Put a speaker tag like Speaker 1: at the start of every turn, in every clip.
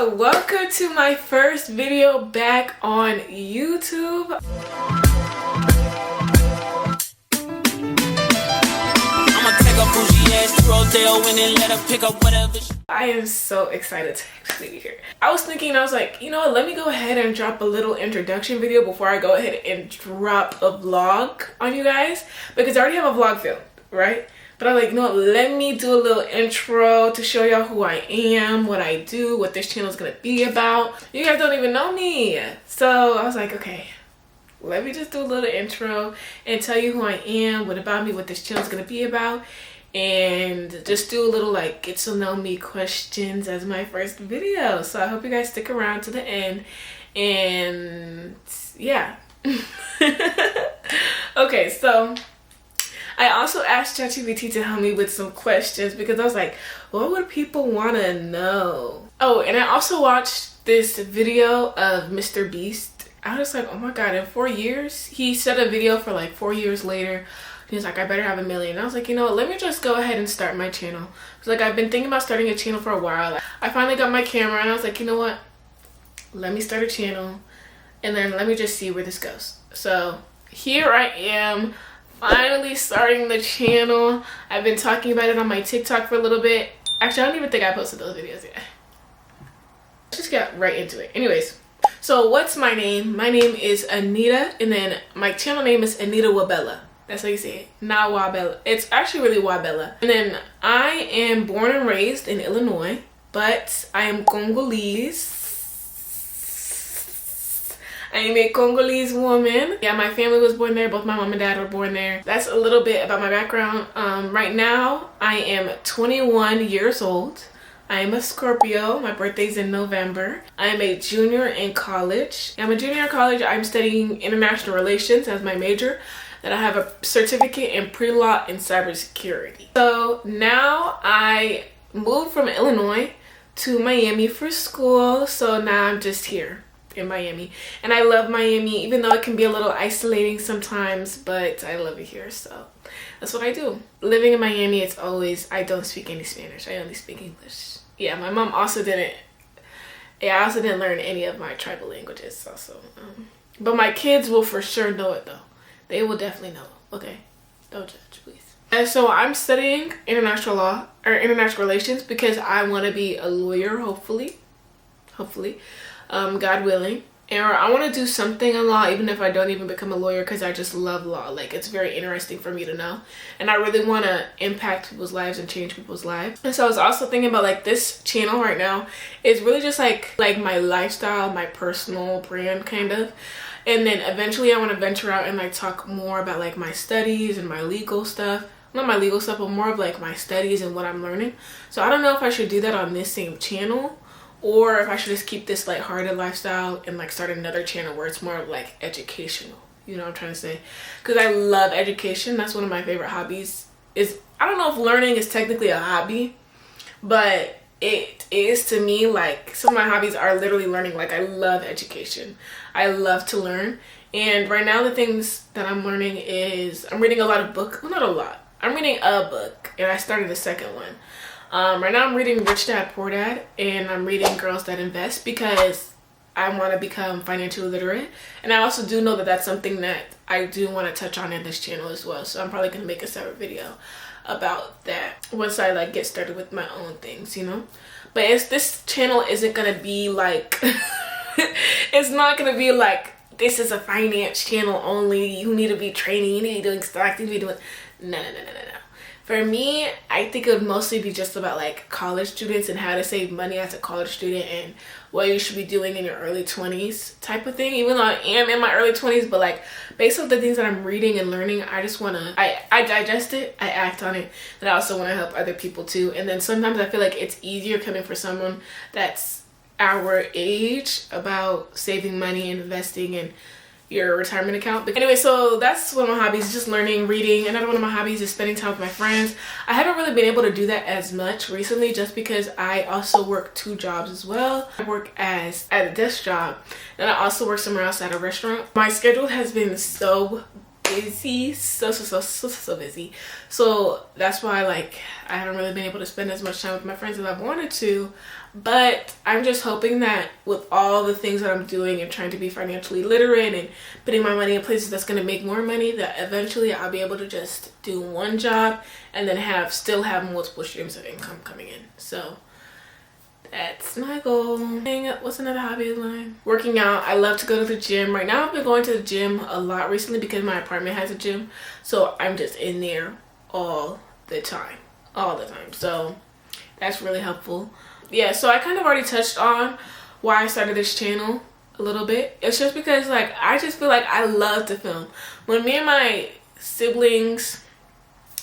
Speaker 1: welcome to my first video back on YouTube. I am so excited to actually be here. I was thinking, I was like, you know what, let me go ahead and drop a little introduction video before I go ahead and drop a vlog on you guys, because I already have a vlog filmed, right? But I'm like, you know what, let me do a little intro to show y'all who I am, what I do, what this channel is gonna be about. You guys don't even know me. So I was like, okay, let me just do a little intro and tell you who I am, what about me, what this channel is gonna be about, and just do a little like get to know me questions as my first video. So I hope you guys stick around to the end, and yeah. Okay, so I also asked ChatGPT to help me with some questions because I was like, what would people want to know? Oh, and I also watched this video of Mr. Beast. I was like, oh my god, in 4 years? He said a video for like 4 years later. He was like, I better have 1 million. And I was like, you know what, let me just go ahead and start my channel. It's like, I've been thinking about starting a channel for a while. I finally got my camera and I was like, you know what, let me start a channel and then let me just see where this goes. So here I am, finally starting the channel. I've been talking about it on my TikTok for a little bit. Actually, I don't even think I posted those videos yet. Let's just get right into it. Anyways, so what's my name? My name is Anita, and then my channel name is Anita Wabella. That's how you say it. Not Wabella. It's actually really Wabella. And then I am born and raised in Illinois, but I am Congolese. I am a Congolese woman. Yeah, my family was born there. Both my mom and dad were born there. That's a little bit about my background. Right now, I am 21 years old. I am a Scorpio. My birthday's in November. I am a junior in college. I'm a junior in college. I'm studying international relations as my major. And I have a certificate in pre-law and cybersecurity. So now I moved from Illinois to Miami for school. So now I'm just here in Miami, and I love Miami, even though it can be a little isolating sometimes, but I love it here. So that's what I do. Living in Miami, it's always, I don't speak any Spanish, I only speak English. Yeah, my mom also didn't, I also didn't learn any of my tribal languages also. But my kids will for sure know it though. They will definitely know. Okay, don't judge, please. And so I'm studying international law or international relations because I want to be a lawyer, hopefully, God willing. And I want to do something in law, even if I don't even become a lawyer, because I just love law. Like, it's very interesting for me to know, and I really want to impact people's lives and change people's lives. And so I was also thinking about like this channel right now is really just like my lifestyle, my personal brand kind of. And then eventually I want to venture out and like talk more about like my studies and my legal stuff. Not my legal stuff, but more of like my studies and what I'm learning. So I don't know if I should do that on this same channel, or if I should just keep this lighthearted lifestyle and like start another channel where it's more of like educational. You know what I'm trying to say? Because I love education. That's one of my favorite hobbies. I don't know if learning is technically a hobby, but it is to me. Like, some of my hobbies are literally learning. Like, I love education. I love to learn. And right now the things that I'm learning is I'm reading a lot of books. Well, not a lot. I'm reading a book, and I started the second one. Right now I'm reading Rich Dad Poor Dad, and I'm reading Girls That Invest because I want to become financially literate. And I also do know that that's something that I do want to touch on in this channel as well. So I'm probably going to make a separate video about that once I like get started with my own things, you know. But this channel isn't going to be like, it's not going to be like, this is a finance channel only. You need to be trading, you need to be doing stocks, you need to be doing, no. For me, I think it would mostly be just about like college students and how to save money as a college student and what you should be doing in your early 20s type of thing. Even though I am in my early 20s, but like based on the things that I'm reading and learning, I just want to, I digest it, I act on it, and I also want to help other people too. And then sometimes I feel like it's easier coming from someone that's our age about saving money and investing and your retirement account. But anyway, so that's one of my hobbies, just learning, reading. Another one of my hobbies is spending time with my friends. I haven't really been able to do that as much recently just because I also work 2 jobs as well. I work at a desk job, and I also work somewhere else at a restaurant. My schedule has been so busy, so busy. So that's why like I haven't really been able to spend as much time with my friends as I wanted to. But I'm just hoping that with all the things that I'm doing and trying to be financially literate and putting my money in places that's going to make more money, that eventually I'll be able to just do one job and then still have multiple streams of income coming in. So that's my goal. What's another hobby of mine? Working out. I love to go to the gym. Right now I've been going to the gym a lot recently because my apartment has a gym. So I'm just in there all the time. So that's really helpful. Yeah, so I kind of already touched on why I started this channel a little bit. It's just because like I just feel like I love to film. When me and my siblings,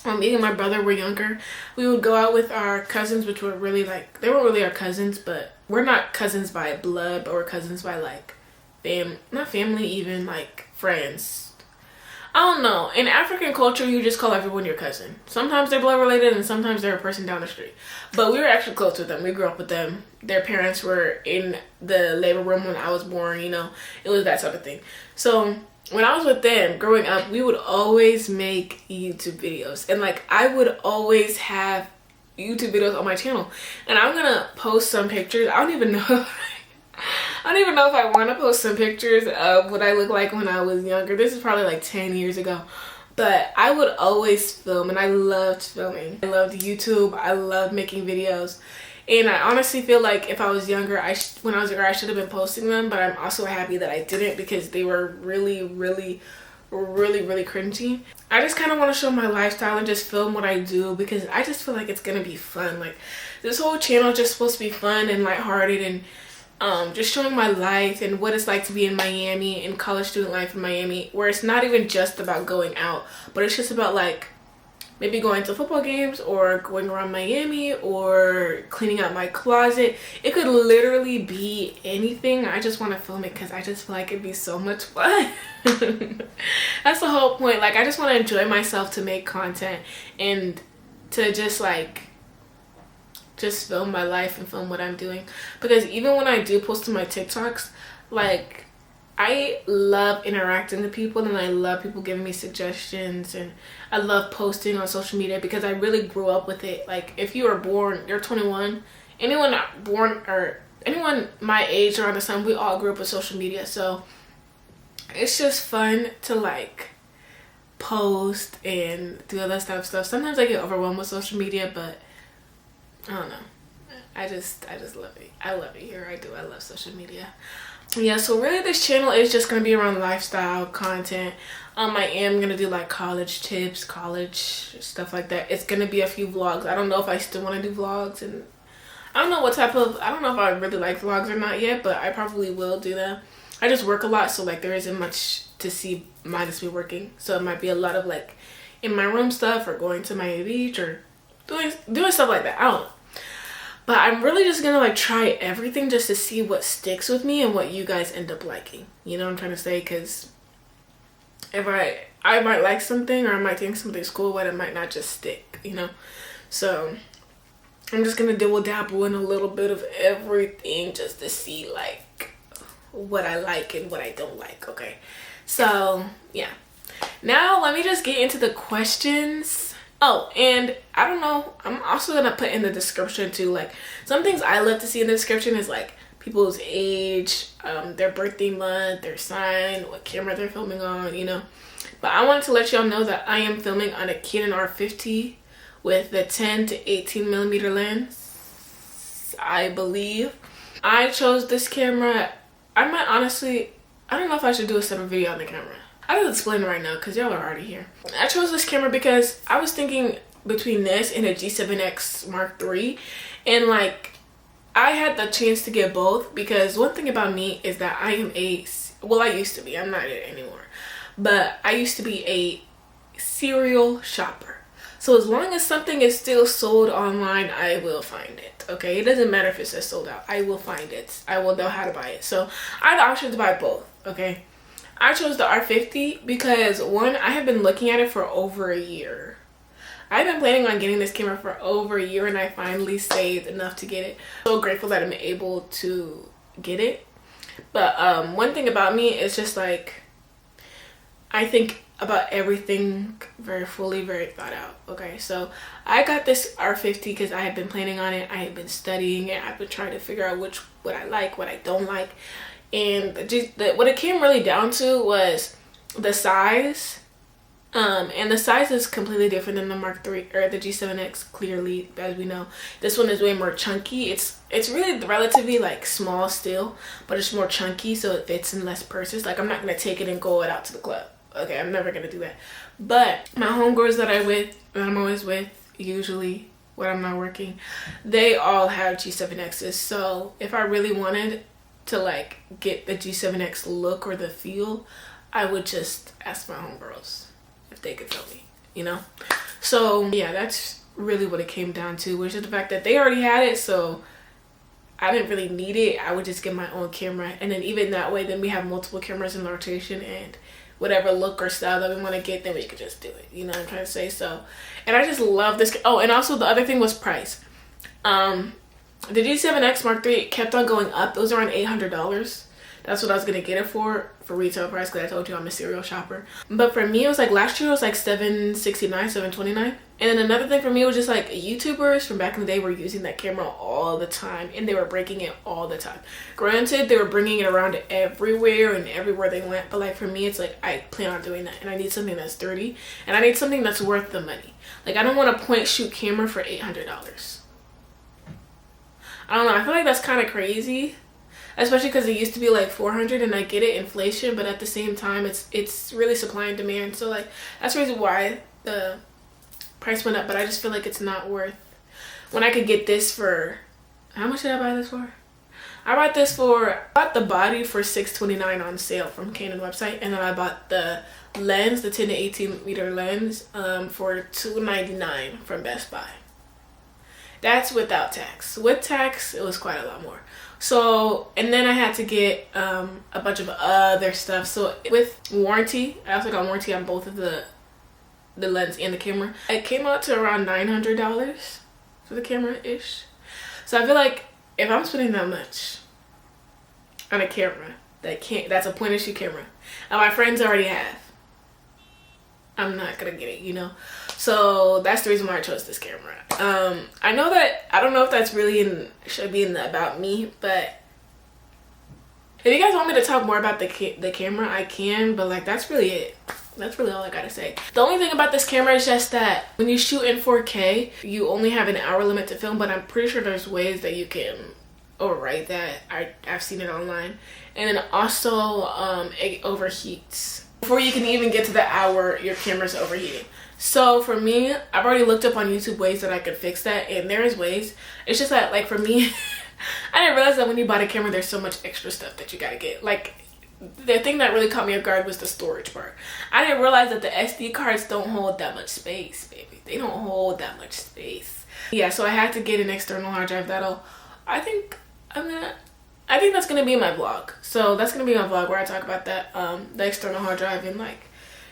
Speaker 1: me and my brother were younger, we would go out with our cousins, which were really like, they weren't really our cousins, but we're not cousins by blood, but we're cousins by like not family, even like friends. I don't know. In African culture, you just call everyone your cousin. Sometimes they're blood related and sometimes they're a person down the street. But we were actually close with them. We grew up with them. Their parents were in the labor room when I was born, you know. It was that type of thing. So when I was with them growing up, we would always make YouTube videos. And like I would always have YouTube videos on my channel. And I'm going to post some pictures. I don't even know if I want to post some pictures of what I look like when I was younger. This is probably like 10 years ago. But I would always film, and I loved filming. I loved YouTube. I loved making videos. And I honestly feel like if I was younger, when I was younger, I should have been posting them. But I'm also happy that I didn't because they were really, really, really, really cringy. I just kind of want to show my lifestyle and just film what I do because I just feel like it's going to be fun. Like this whole channel is just supposed to be fun and lighthearted and just showing my life and what it's like to be in Miami and college student life in Miami, where it's not even just about going out, but it's just about like maybe going to football games or going around Miami or cleaning out my closet. It could literally be anything. I just want to film it because I just feel like it'd be so much fun. That's the whole point. Like I just want to enjoy myself to make content and to just film my life and film what I'm doing. Because even when I do post to my TikToks, like I love interacting with people and I love people giving me suggestions, and I love posting on social media because I really grew up with it. Like if you were born, you're 21, anyone born or anyone my age around the time, we all grew up with social media. So it's just fun to like post and do all that stuff. Sometimes I get overwhelmed with social media, but I don't know. I just love it. I love it here. I do. I love social media. Yeah, so really this channel is just going to be around lifestyle content. I am going to do like college tips, college stuff like that. It's going to be a few vlogs. I don't know if I still want to do vlogs, and I don't know I don't know if I really like vlogs or not yet, but I probably will do them. I just work a lot, so like there isn't much to see minus me working. So it might be a lot of like in my room stuff or going to Miami Beach or doing stuff like that. I don't know. But I'm really just gonna like try everything just to see what sticks with me and what you guys end up liking. You know what I'm trying to say? Because if I might like something, or I might think something's cool, but it might not just stick, you know? So I'm just gonna dabble in a little bit of everything just to see like what I like and what I don't like, okay? So yeah. Now let me just get into the questions. Oh, and I don't know, I'm also gonna put in the description too, like some things I love to see in the description is like people's age, their birthday month, their sign, what camera they're filming on, you know. But I wanted to let y'all know that I am filming on a Canon R50 with the 10 to 18 millimeter lens, I believe. I chose this camera. I don't know if I should do a separate video on the camera. I'll explain it right now because y'all are already here. I chose this camera because I was thinking between this and a G7X Mark III, and like I had the chance to get both because one thing about me is that I am I used to be, I'm not it anymore, but I used to be a serial shopper. So as long as something is still sold online, I will find it, okay? It doesn't matter if it says sold out, I will find it. I will know how to buy it. So I had the option to buy both, okay? I chose the R50 because one, I have been looking at it for over a year. I've been planning on getting this camera for over a year and I finally saved enough to get it. So grateful that I'm able to get it. But one thing about me is just like, I think about everything very fully, very thought out. Okay, so I got this R50 because I had been planning on it. I had been studying it. I've been trying to figure out what I like, what I don't like. And what it came really down to was the size. And the size is completely different than the Mark III or the G7X, clearly, as we know. This one is way more chunky. It's really relatively like small still, but it's more chunky, so it fits in less purses. Like, I'm not gonna take it and go it out to the club. Okay, I'm never gonna do that. But my homegirls that I'm always with, usually when I'm not working, they all have G7Xs. So if I really wanted to like get the G7X look or the feel, I would just ask my homegirls if they could film me, you know? So yeah, that's really what it came down to, which is the fact that they already had it, so I didn't really need it. I would just get my own camera, and then even that way, then we have multiple cameras in rotation, and whatever look or style that we want to get, then we could just do it, you know what I'm trying to say? So, and I just love this. Oh, and also the other thing was price. The G7X Mark III kept on going up. It was around $800. That's what I was gonna get it for retail price, because I told you I'm a serial shopper. But for me, it was like last year it was like $769, $729. And then another thing for me was just like YouTubers from back in the day were using that camera all the time, and they were breaking it all the time. Granted, they were bringing it around everywhere and everywhere they went, but like for me, it's like I plan on doing that, and I need something that's sturdy, and I need something that's worth the money. Like, I don't want a point shoot camera for $800. I don't know, I feel like that's kind of crazy. Especially because it used to be like $400, and I get it, inflation, but at the same time, it's really supply and demand. So like, that's the reason why the price went up. But I just feel like it's not worth, when I could get this for, how much did I buy this for? I bought the body for $629 on sale from Canon website, and then I bought the lens, the 10 to 18 meter lens, for $299 from Best Buy. That's without tax. With tax, it was quite a lot more. So, and then I had to get a bunch of other stuff. So with warranty, I also got warranty on both of the lens and the camera. It came out to around $900 for the camera-ish. So I feel like if I'm spending that much on a camera that's a point and shoot camera, and my friends already have, I'm not gonna get it, you know? So that's the reason why I chose this camera. I know that, I don't know if that's really should be in the about me, but if you guys want me to talk more about the camera, I can, but like, that's really it. That's really all I gotta say. The only thing about this camera is just that when you shoot in 4K, you only have an hour limit to film, but I'm pretty sure there's ways that you can overwrite that. I've seen it online. And then also, it overheats. Before you can even get to the hour, your camera's overheating. So for me, I've already looked up on YouTube ways that I could fix that, and there's ways. It's just that, like, for me, I didn't realize that when you buy a camera, there's so much extra stuff that you gotta get. Like, the thing that really caught me off guard was the storage part. I didn't realize that the SD cards don't hold that much space, baby. They don't hold that much space. Yeah, so I had to get an external hard drive. I think that's gonna be in my vlog. So that's gonna be my vlog where I talk about that, the external hard drive, and like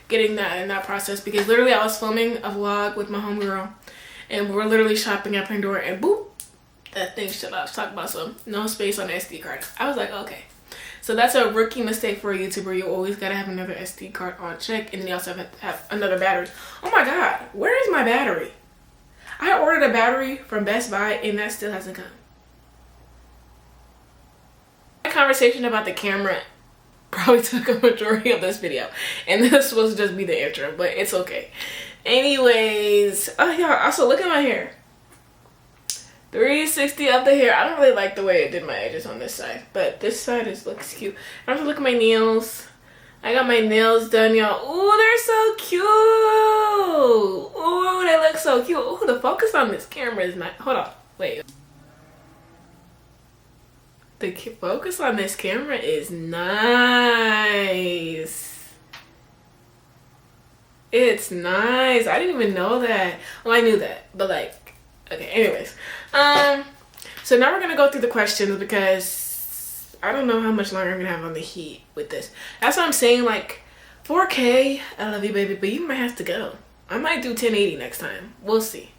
Speaker 1: getting that in that process, because literally I was filming a vlog with my homegirl, and we're literally shopping at Pandora, and boop, that thing shut off. Talk about some no space on the SD card. I was like, okay. So that's a rookie mistake for a YouTuber. You always gotta have another SD card on check, and then you also have to have another battery. Oh my god, where is my battery? I ordered a battery from Best Buy, and that still hasn't come. The conversation about the camera probably took a majority of this video, and this was just be the intro, but it's okay. Anyways, oh yeah, also look at my hair. 360 of the hair. I don't really like the way it did my edges on this side, but this side looks cute. I have to look at my nails. I got my nails done, y'all. Ooh, they're so cute. Ooh, they look so cute. Ooh, the focus on this camera is not. Hold on, wait. The focus on this camera is nice. It's nice. I didn't even know that. Well, I knew that, but like, okay, anyways. So now we're gonna go through the questions, because I don't know how much longer I'm gonna have on the heat with this. That's what I'm saying, like 4K, I love you, baby, but you might have to go. I might do 1080 next time. We'll see.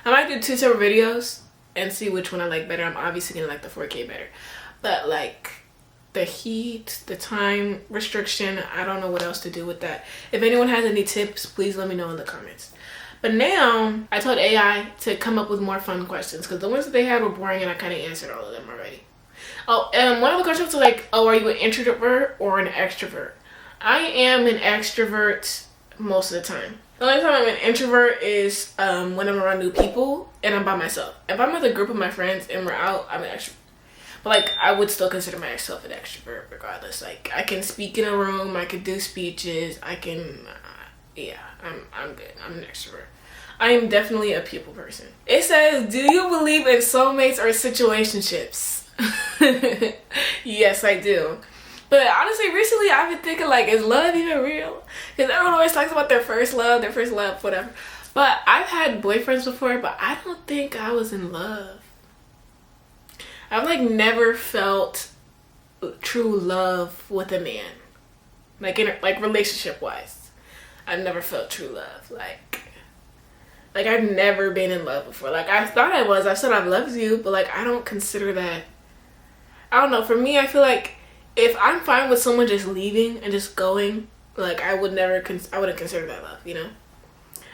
Speaker 1: I might do 2 separate videos and see which one I like better. I'm obviously gonna like the 4K better, but like, the heat, the time restriction. I don't know what else to do with that. If anyone has any tips, please let me know in the comments. But now I told AI to come up with more fun questions, because the ones that they had were boring and I kind of answered all of them already. Oh, and one of the questions was like, oh, are you an introvert or an extrovert? I am an extrovert most of the time. The only time I'm an introvert is when I'm around new people and I'm by myself. If I'm with a group of my friends and we're out, I'm an extrovert. But like, I would still consider myself an extrovert regardless. Like, I can speak in a room, I can do speeches, I can, yeah, I'm good. I'm an extrovert. I am definitely a people person. It says, do you believe in soulmates or situationships? Yes, I do. But honestly, recently I've been thinking, like, is love even real? Because everyone always talks about their first love, whatever. But I've had boyfriends before, but I don't think I was in love. I've like never felt true love with a man, like relationship wise. I've never felt true love. Like I've never been in love before. Like, I thought I was. I said I've loved you, but like, I don't consider that. I don't know. For me, I feel like if I'm fine with someone just leaving and just going, like, I wouldn't consider that love. You know,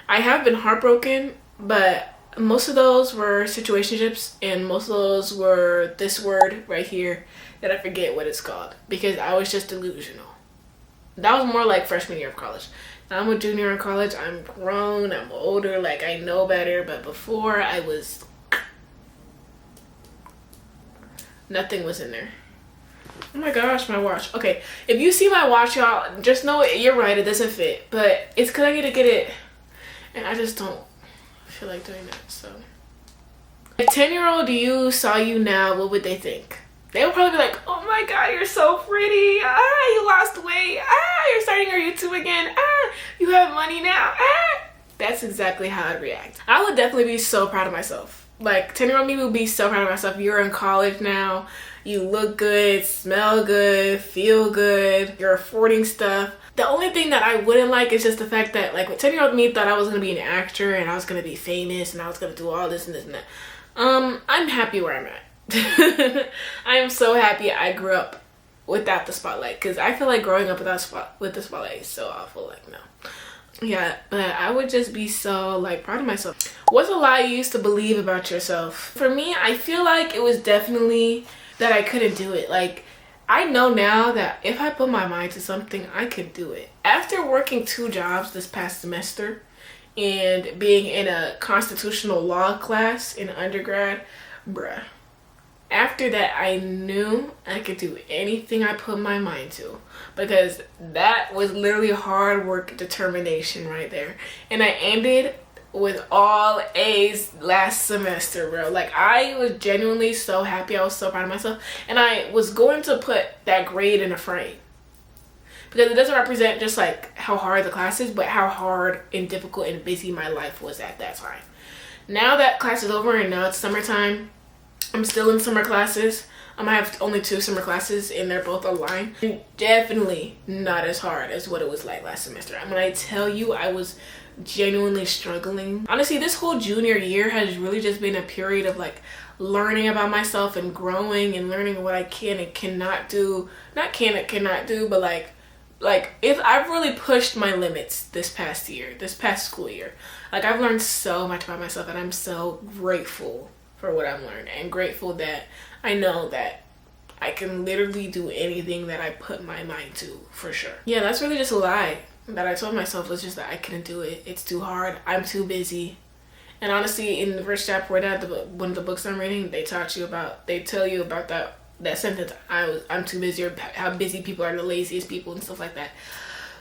Speaker 1: I have been heartbroken, but most of those were situationships, and most of those were this word right here that I forget what it's called, because I was just delusional. That was more like freshman year of college. Now I'm a junior in college. I'm grown. I'm older. Like, I know better. But before, I was... nothing was in there. Oh my gosh, my watch. Okay, if you see my watch, y'all, just know you're right. It doesn't fit. But it's because I need to get it. And I just don't feel like doing that. So if a 10-year-old you saw you now, what would they think? They would probably be like, oh my god, you're so pretty, you lost weight, you're starting your YouTube again, you have money now, That's exactly how I'd react. I would definitely be so proud of myself. Like, 10-year-old me would be so proud of myself. You're in college now, you look good, smell good, feel good, you're affording stuff. The only thing that I wouldn't like is just the fact that, like, 10-year-old me thought I was going to be an actor and I was going to be famous and I was going to do all this and this and that. I'm happy where I'm at. I am so happy I grew up without the spotlight, because I feel like growing up with the spotlight is so awful. Like, no. Yeah, but I would just be so, like, proud of myself. What's a lie you used to believe about yourself? For me, I feel like it was definitely that I couldn't do it. Like, I know now that if I put my mind to something, I can do it. After working 2 jobs this past semester and being in a constitutional law class in undergrad, bruh. After that, I knew I could do anything I put my mind to, because that was literally hard work, determination right there. And I ended with all A's last semester, bro. Like, I was genuinely so happy. I was so proud of myself. And I was going to put that grade in a frame, because it doesn't represent just like how hard the class is, but how hard and difficult and busy my life was at that time. Now that class is over and now it's summertime, I'm still in summer classes. I have only 2 summer classes and they're both online. Definitely not as hard as what it was like last semester. And when I tell you, I was genuinely struggling. Honestly, this whole junior year has really just been a period of like learning about myself and growing and learning what I can and cannot do. Not can and cannot do, but like if I've really pushed my limits this past school year. Like, I've learned so much about myself, and I'm so grateful for what I've learned, and grateful that I know that I can literally do anything that I put my mind to, for sure. Yeah, that's really just a lie that I told myself, was just that I couldn't do it. It's too hard. I'm too busy. And honestly, in the first chapter where one of the books I'm reading, they tell you about that sentence, I'm too busy, or how busy people are the laziest people and stuff like that.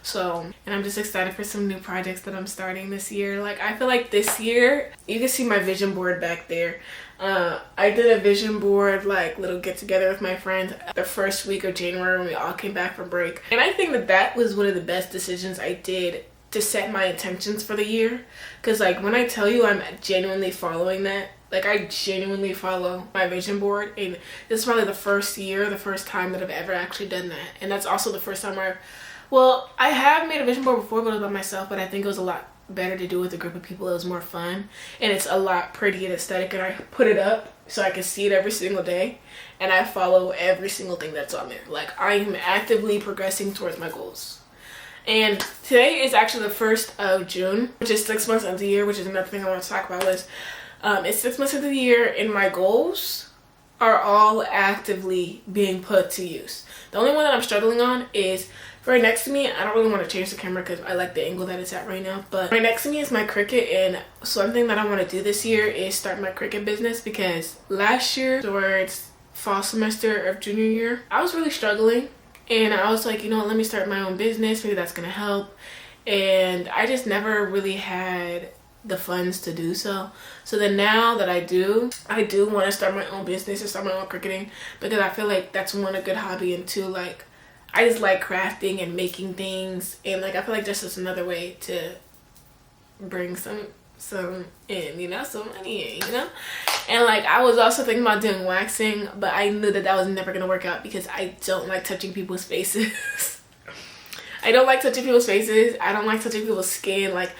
Speaker 1: So, and I'm just excited for some new projects that I'm starting this year. Like, I feel like this year, you can see my vision board back there. I did a vision board, like, little get together with my friends the first week of January when we all came back from break. And I think that was one of the best decisions I did to set my intentions for the year. Because, like, when I tell you I'm genuinely following that, like, I genuinely follow my vision board. And this is probably the first time that I've ever actually done that. And that's also the first time I have made a vision board before, but it was by myself, but I think it was a lot better to do with a group of people. It was more fun, and it's a lot pretty and aesthetic, and I put it up so I can see it every single day, and I follow every single thing that's on there. Like, I'm actively progressing towards my goals. And today is actually the 1st of June, which is 6 months of the year, which is another thing I want to talk about. Is it's 6 months of the year, and my goals are all actively being put to use. The only one that I'm struggling on is right next to me. I don't really want to change the camera because I like the angle that it's at right now, but right next to me is my Cricut, and something that I want to do this year is start my Cricut business, because last year towards fall semester of junior year, I was really struggling, and I was like, you know, let me start my own business, maybe that's gonna help. And I just never really had the funds to do so. So then now that I do want to start my own business and start my own cricketing, because I feel like that's, one, a good hobby, and two, like, I just like crafting and making things, and like I feel like just is another way to bring some in, you know, some money in, you know. And like, I was also thinking about doing waxing, but I knew that was never gonna work out because I don't like touching people's faces. I don't like touching people's faces. I don't like touching people's skin. Like,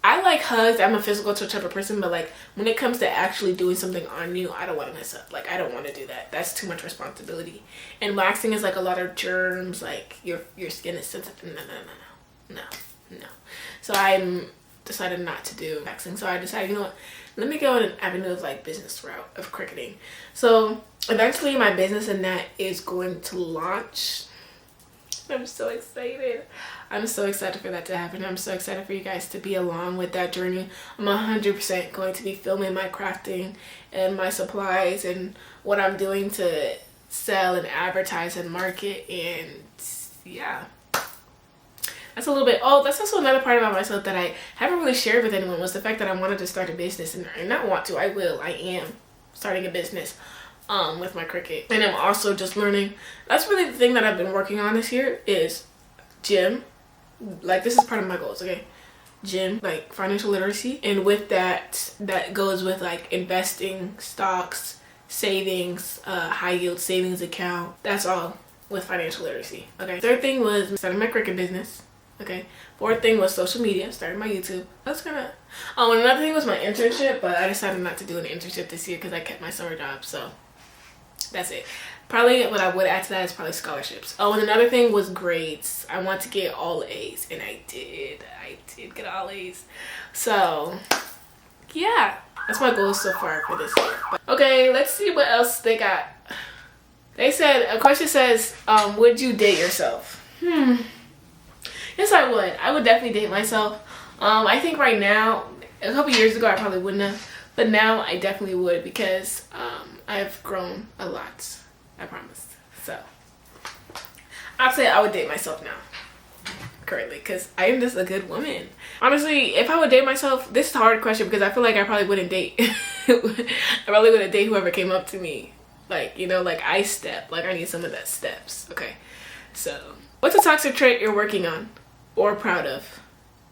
Speaker 1: I like hugs. I'm a physical touch type of person, but like when it comes to actually doing something on you, I don't want to mess up. Like, I don't want to do that. That's too much responsibility. And waxing is like a lot of germs. Like, your skin is sensitive. No. So I decided not to do waxing. So I decided, you know what? Let me go in an avenue of like business route of cricketing. So eventually my business in that is going to launch. I'm so excited. I'm so excited for that to happen. I'm so excited for you guys to be along with that journey. I'm 100% going to be filming my crafting and my supplies and what I'm doing to sell and advertise and market. And yeah, that's a little bit. Oh, that's also another part about myself that I haven't really shared with anyone, was the fact that I wanted to start a business. And not want to, I am starting a business with my Cricut. And I'm also just learning. That's really the thing that I've been working on this year, is gym. Like, this is part of my goals, okay? Gym, like financial literacy. And with that goes with like investing, stocks, savings, high yield savings account. That's all with financial literacy, okay? Third thing was starting my Cricut business, okay? Fourth thing was social media, starting my YouTube. That's gonna. Oh, and another thing was my internship, but I decided not to do an internship this year because I kept my summer job, so that's it. Probably what I would add to that is probably scholarships. Oh, and another thing was grades. I want to get all A's, and I did get all A's. So yeah, that's my goal so far for this year. But, okay, let's see what else they got. They said, a question says, would you date yourself? Yes, I would. I would definitely date myself. I think right now, a couple years ago I probably wouldn't have, but now I definitely would, because I've grown a lot, I promise. So I'd say I would date myself now, currently, because I am just a good woman. Honestly, if I would date myself, this is a hard question, because I feel like I probably wouldn't date. I probably wouldn't date whoever came up to me. Like, you know, like I step. Like, I need some of that steps. Okay, so what's a toxic trait you're working on or proud of?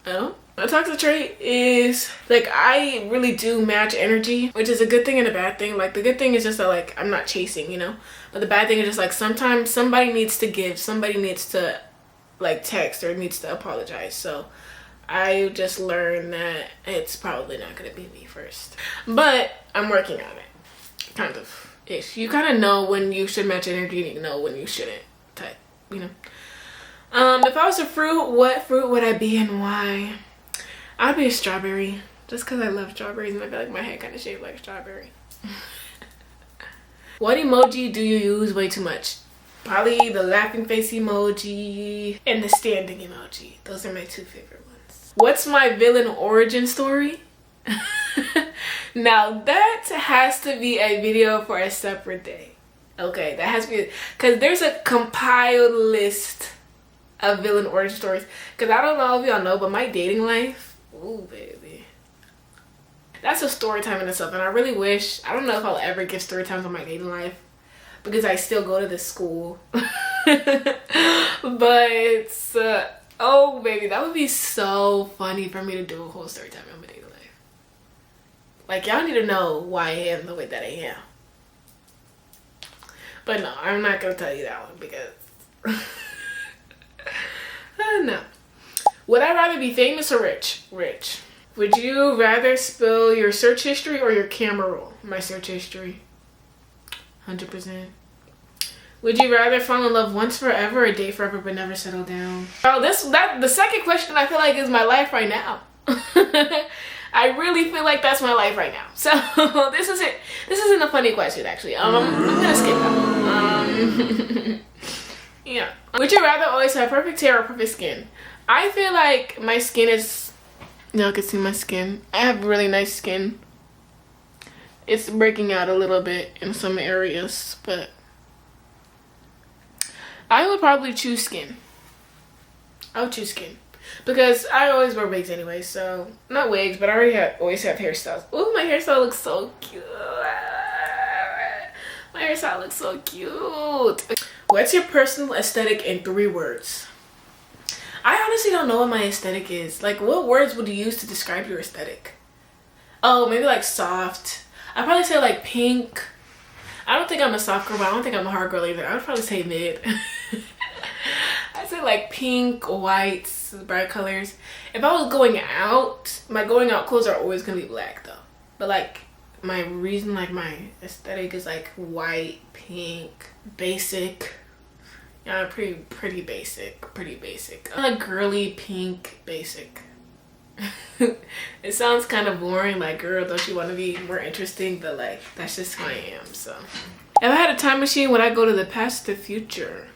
Speaker 1: Oh, a toxic trait is like, I really do match energy, which is a good thing and a bad thing. Like, the good thing is just that, like, I'm not chasing, you know, but the bad thing is just like, sometimes somebody needs to give, somebody needs to like text or needs to apologize. So I just learned that it's probably not gonna be me first, but I'm working on it, kind of ish. You kind of know when you should match energy and you know when you shouldn't, type, you know. If I was a fruit, what fruit would I be and why? I'd be a strawberry, just because I love strawberries and I feel like my head kind of shaped like a strawberry. What emoji do you use way too much? Probably the laughing face emoji and the standing emoji. Those are my two favorite ones. What's my villain origin story? Now that has to be a video for a separate day. Okay, that has to be, because there's a compiled list of villain origin stories. Because I don't know if y'all know, but my dating life, ooh baby, that's a story time in itself. And I really wish, I don't know if I'll ever give story times on my dating life, because I still go to this school. But oh baby, that would be so funny for me to do a whole story time on my dating life. Like, y'all need to know why I am the way that I am. But no, I'm not gonna tell you that one, because no. Would I rather be famous or rich? Rich. Would you rather spill your search history or your camera roll? My search history. 100%. Would you rather fall in love once forever or date forever but never settle down? Oh, the second question I feel like is my life right now. I really feel like that's my life right now. So this isn't a funny question actually. I'm gonna skip that one. Yeah. Would you rather always have perfect hair or perfect skin? I feel like my skin is, y'all can see my skin. I have really nice skin. It's breaking out a little bit in some areas, but I would probably choose skin. I would choose skin. Because I always wear wigs anyway, so not wigs, but I already always have hairstyles. Ooh, my hairstyle looks so cute. My hairstyle looks so cute. What's your personal aesthetic in 3 words? I honestly don't know what my aesthetic is. Like, what words would you use to describe your aesthetic? Oh, maybe like soft. I'd probably say like pink. I don't think I'm a soft girl, but I don't think I'm a hard girl either. I would probably say mid. I'd say like pink, whites, bright colors. If I was going out, my going out clothes are always gonna be black though. But like my reason, like my aesthetic is like white, pink, basic. Yeah, pretty basic. I like girly, pink, basic. It sounds kind of boring, like, girl, don't you want to be more interesting? But like, that's just who I am. So if I had a time machine, would I go to the past or the future?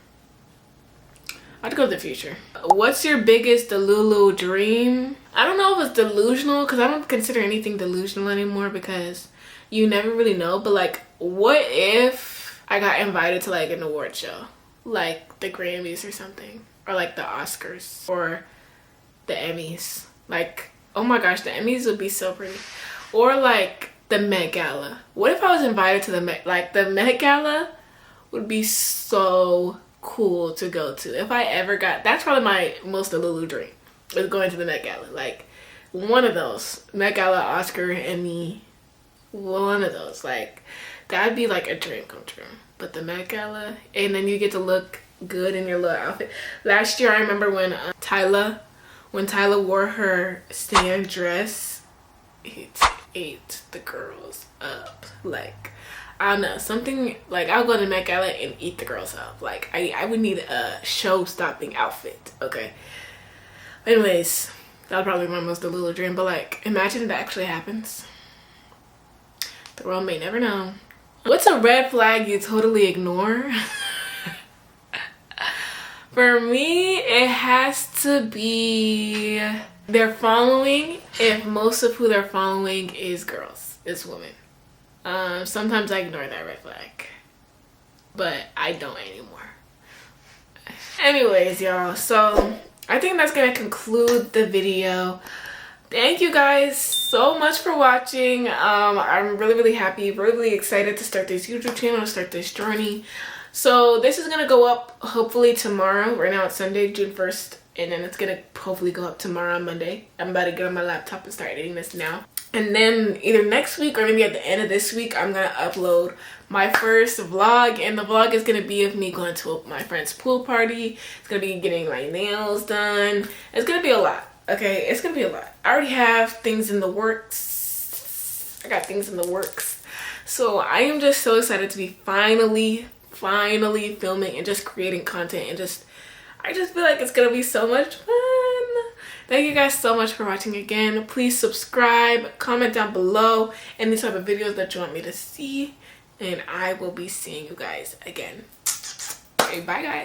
Speaker 1: I'd go to the future. What's your biggest Delulu dream? I don't know if it's delusional, because I don't consider anything delusional anymore, because you never really know. But like, what if I got invited to like an award show, like the Grammys or something, or like the Oscars or the Emmys? Like, oh my gosh, the Emmys would be so pretty. Or like the Met Gala. What if I was invited to the Met? Like, the Met Gala would be so cool to go to. If I ever got, that's probably my most Delulu dream, is going to the Met Gala. Like, one of those. Met Gala, Oscar, Emmy, one of those. Like, that'd be like a dream come true. But the Met Gala, and then you get to look good in your little outfit. Last year, I remember when Tyla wore her stand dress, it ate the girls up. Like, I don't know, something like, I'll go to the Met Gala and eat the girls up. Like, I would need a show-stopping outfit, okay? Anyways, that would probably be my most Delulu dream. But like, imagine if that actually happens. The world may never know. What's a red flag you totally ignore? For me, it has to be their following. If most of who they're following is girls, is women. Sometimes I ignore that red flag, but I don't anymore. Anyways, y'all, so I think that's gonna conclude the video. Thank you guys so much for watching. I'm really happy, really excited to start this YouTube channel, start this journey. So this is gonna go up hopefully tomorrow. Right now it's Sunday, June 1st, and then it's gonna hopefully go up tomorrow on Monday. I'm about to get on my laptop and start editing this now. And then either next week or maybe at the end of this week, I'm gonna upload my first vlog, and the vlog is gonna be of me going to my friend's pool party. It's gonna be getting my nails done. It's gonna be a lot, okay? It's gonna be a lot. I already have things in the works. I got things in the works. So I am just so excited to be finally filming and just creating content, and I just feel like it's gonna be so much fun. Thank you guys so much for watching again. Please subscribe, comment down below any type of videos that you want me to see, and I will be seeing you guys again. Okay, bye guys.